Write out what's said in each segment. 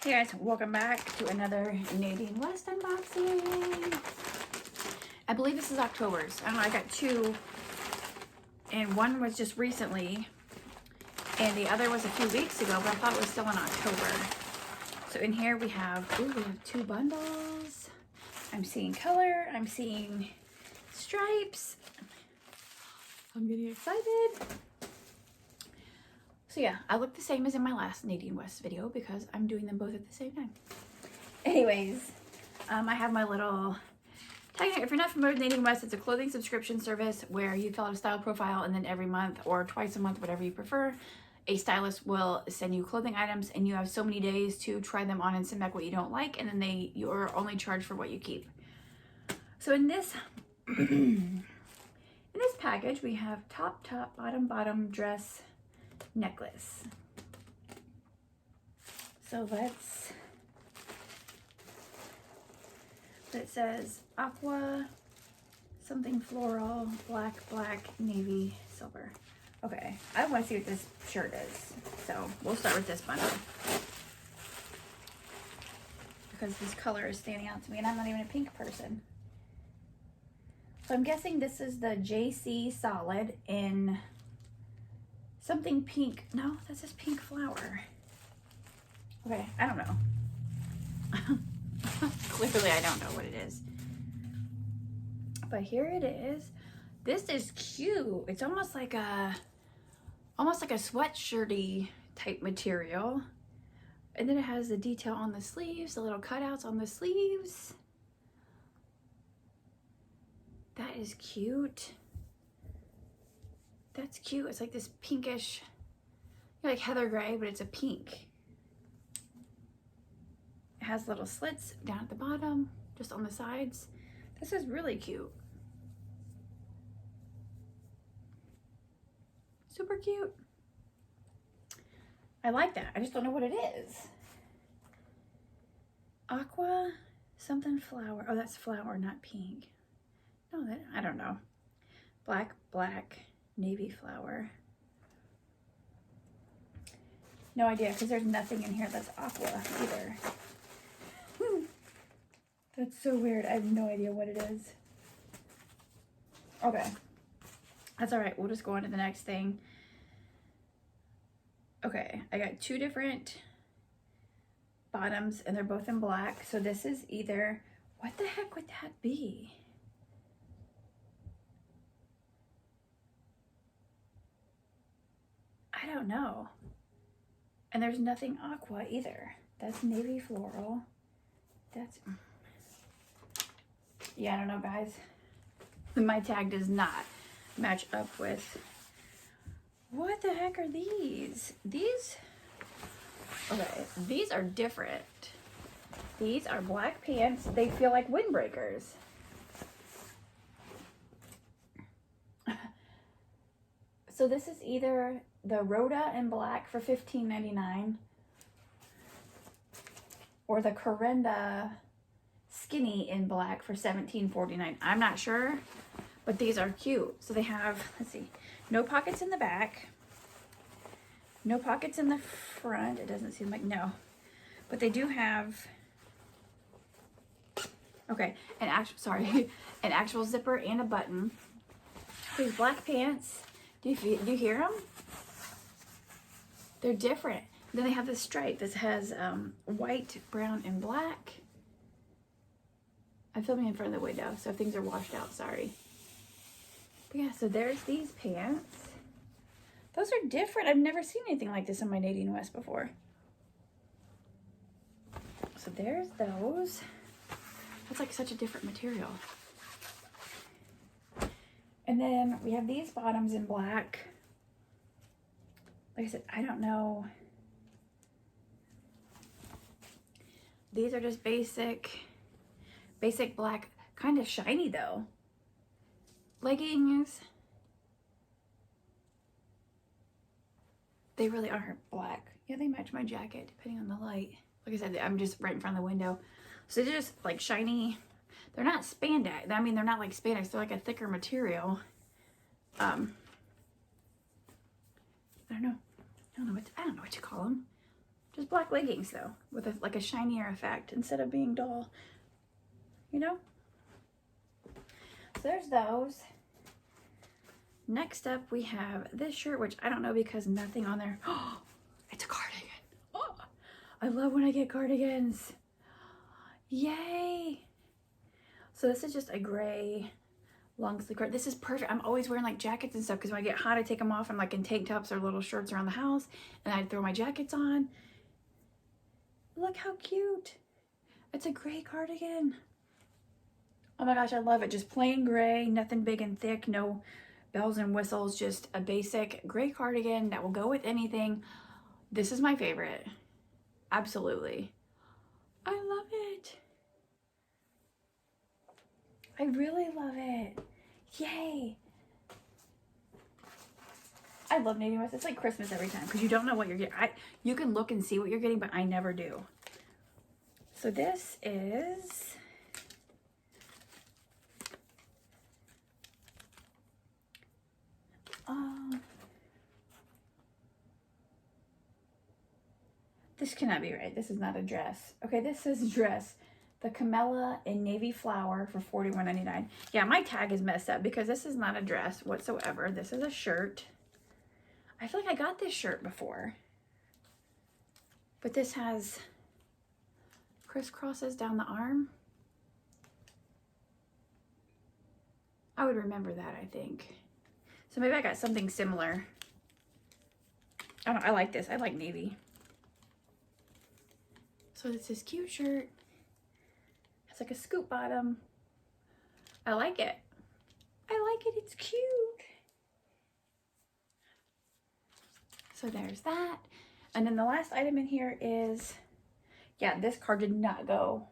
Hey guys, welcome back to another Nadine West unboxing. I believe this is October's. I don't know, I got two, and one was just recently, and the other was a few weeks ago, but I thought it was still in October. So in here we have two bundles. I'm seeing color, I'm seeing stripes. I'm getting excited. So yeah, I look the same as in my last Nadine West video because I'm doing them both at the same time. Anyways, I have my little tag. If you're not familiar with Nadine West, it's a clothing subscription service where you fill out a style profile, and then every month or twice a month, whatever you prefer, a stylist will send you clothing items, and you have so many days to try them on and send back what you don't like, and then you're only charged for what you keep. So in this in this package, we have top, bottom dress necklace. So it says aqua, something floral, black, navy, silver. Okay, I want to see what this shirt is. So we'll start with this bundle because this color is standing out to me, and I'm not even a pink person. So I'm guessing this is the JC Solid in something pink. No, that says pink flower. Okay, I don't know. Clearly I don't know what it is. But here it is. This is cute. It's almost like a sweatshirty type material. And then it has the detail on the sleeves, the little cutouts on the sleeves. That is cute. That's cute. It's like this pinkish, like heather gray, but it's a pink. It has little slits down at the bottom, just on the sides. This is really cute. Super cute. I like that. I just don't know what it is. Aqua something flower. Oh, that's flower, not pink. No, I don't know. Black, navy flower. No idea, because there's nothing in here that's aqua either. That's so weird. I have no idea what it is. Okay. That's all right. We'll just go on to the next thing. Okay. I got two different bottoms, and they're both in black. So this is either... What the heck would that be? I don't know. And there's nothing aqua either. That's navy floral. That's... Yeah, I don't know, guys. My tag does not match up with... What the heck are these? These... Okay, these are different. These are black pants. They feel like windbreakers. So this is either the Rhoda in black for $15.99 or the Corenda skinny in black for $17.49. I'm not sure, but these are cute. So they have, let's see, no pockets in the back, no pockets in the front. It doesn't seem like, no, but they do have, okay, an actual zipper and a button. These black pants. Do you hear them? They're different. Then they have this stripe. This has white, brown, and black. I'm filming in front of the window, so if things are washed out, sorry. But yeah, so there's these pants. Those are different. I've never seen anything like this on my Nadine West before. So there's those. That's like such a different material. And then we have these bottoms in black. Like I said, I don't know. These are just basic black, kind of shiny though. Leggings. They really are black. Yeah, they match my jacket depending on the light. Like I said, I'm just right in front of the window. So they're just like shiny. They're not spandex. I mean, they're not like spandex. They're like a thicker material. I don't know. I don't know what to call them. Just black leggings though, with like a shinier effect instead of being dull, you know? So there's those. Next up we have this shirt, which I don't know because nothing on there. Oh, it's a cardigan. Oh, I love when I get cardigans. Yay. So this is just a gray long sleeve cardigan. This is perfect. I'm always wearing like jackets and stuff because when I get hot, I take them off. I'm like in tank tops or little shirts around the house and I throw my jackets on. Look how cute. It's a gray cardigan. Oh my gosh, I love it. Just plain gray, nothing big and thick, no bells and whistles, just a basic gray cardigan that will go with anything. This is my favorite. Absolutely. I love it. I really love it. Yay. I love NADINE West. It's like Christmas every time because you don't know what you're getting. You can look and see what you're getting, but I never do. So this is this cannot be right. This is not a dress. Okay, this says dress. The Camella in navy flower for $41.99. Yeah, my tag is messed up because this is not a dress whatsoever. This is a shirt. I feel like I got this shirt before. But this has crisscrosses down the arm. I would remember that, I think. So maybe I got something similar. I don't know, I like this. I like navy. So it's this cute shirt. It's like a scoop bottom. I like it. I like it. It's cute. So there's that. And then the last item in here is, yeah, this card did not go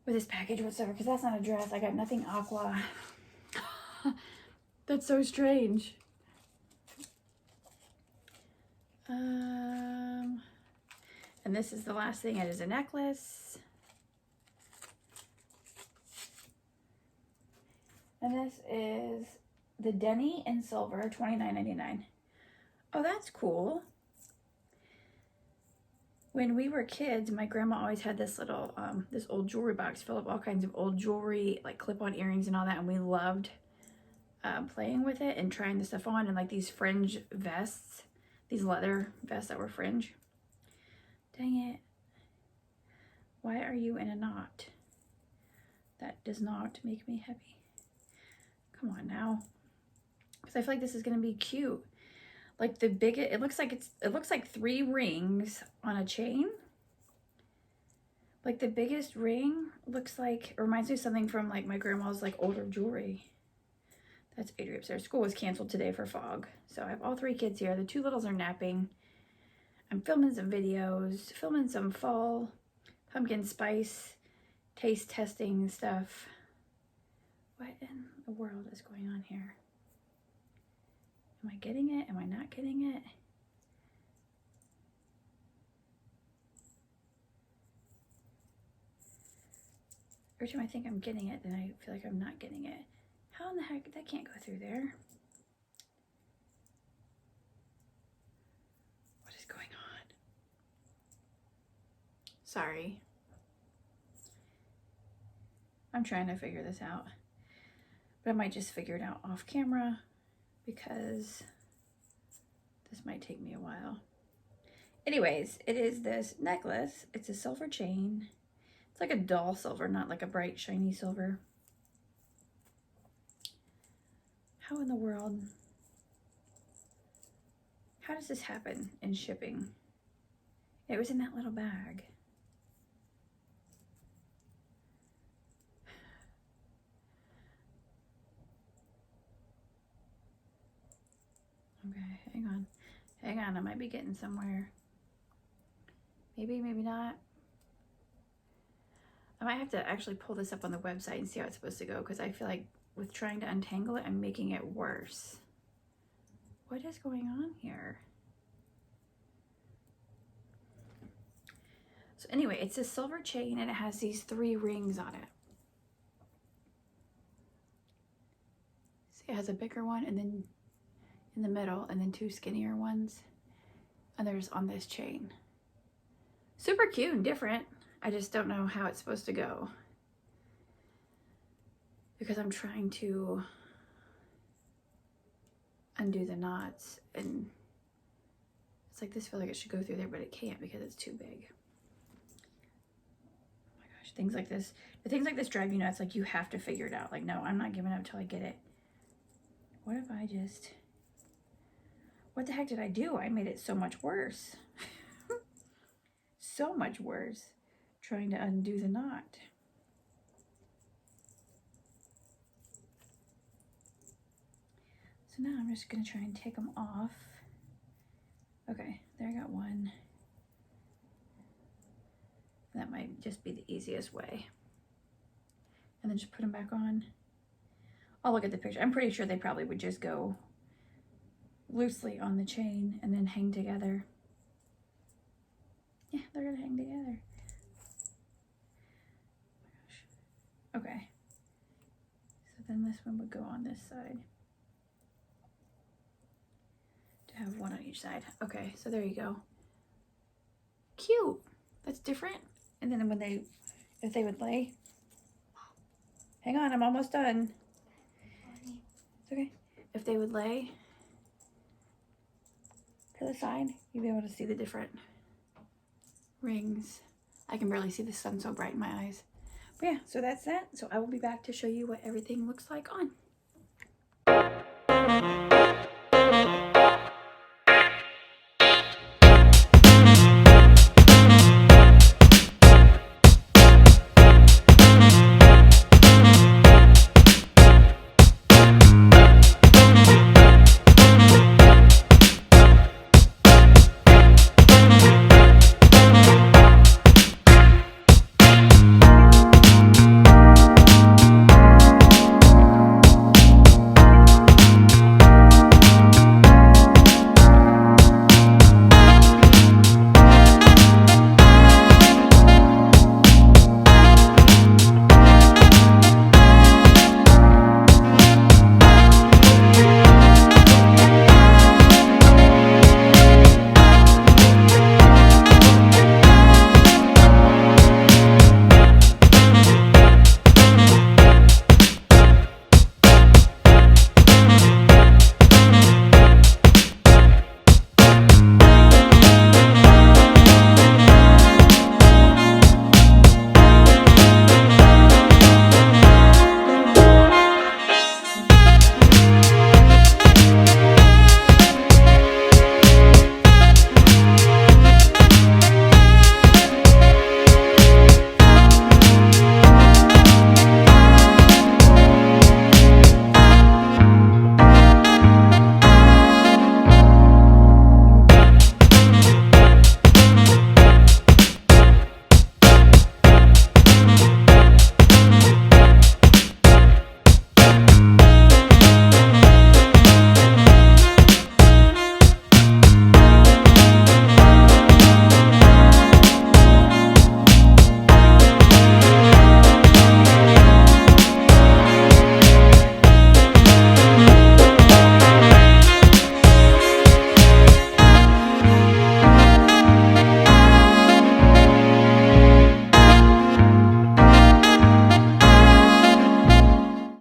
with this package whatsoever because that's not a dress. I got nothing aqua. That's so strange. And this is the last thing. It is a necklace. And this is the Denny in silver, $29.99. Oh, that's cool. When we were kids, my grandma always had this little, this old jewelry box full of all kinds of old jewelry, like clip-on earrings and all that, and we loved playing with it and trying the stuff on, and like these fringe vests, these leather vests that were fringe. Dang it. Why are you in a knot? That does not make me happy. Come on now. Because I feel like this is going to be cute. Like the biggest, it looks like 3 rings on a chain. Like the biggest ring looks like, it reminds me of something from like my grandma's like older jewelry. That's Adri upstairs. School was canceled today for fog. So I have all 3 kids here. The 2 littles are napping. I'm filming some videos, filming some fall pumpkin spice taste testing stuff. What in the world is going on here? Am I getting it? Am I not getting it? Every time I think I'm getting it, then I feel like I'm not getting it. How in the heck? That can't go through there. What is going on? Sorry. I'm trying to figure this out. But I might just figure it out off camera because this might take me a while. Anyways, it is this necklace. It's a silver chain. It's like a dull silver, not like a bright, shiny silver. How in the world? How does this happen in shipping? It was in that little bag. Okay, hang on. Hang on, I might be getting somewhere. Maybe, maybe not. I might have to actually pull this up on the website and see how it's supposed to go because I feel like with trying to untangle it, I'm making it worse. What is going on here? So anyway, it's a silver chain and it has these 3 rings on it. See, it has a bigger one and then in the middle and then 2 skinnier ones. and they're just on this chain. Super cute and different. I just don't know how it's supposed to go because I'm trying to undo the knots, and it's like this feels like it should go through there, but it can't because it's too big. Oh my gosh, things like this, the things like this drive you nuts. Like, you have to figure it out. Like, no, I'm not giving up till I get it. What if I just, what the heck did I do? I made it so much worse. So much worse trying to undo the knot. So now I'm just gonna try and take them off. Okay, there I got one. That might just be the easiest way. And then just put them back on. I'll look at the picture. I'm pretty sure they probably would just go loosely on the chain and then hang together. Yeah, they're gonna hang together. Oh my gosh. Okay. So then this one would go on this side. To have one on each side. Okay, so there you go. Cute. That's different. And then when they, if they would lay, hang on, I'm almost done. It's okay. If they would lay to the side, you'd be able to see the different rings. I can barely see the sun, so bright in my eyes. But yeah, so that's that. So I will be back to show you what everything looks like on.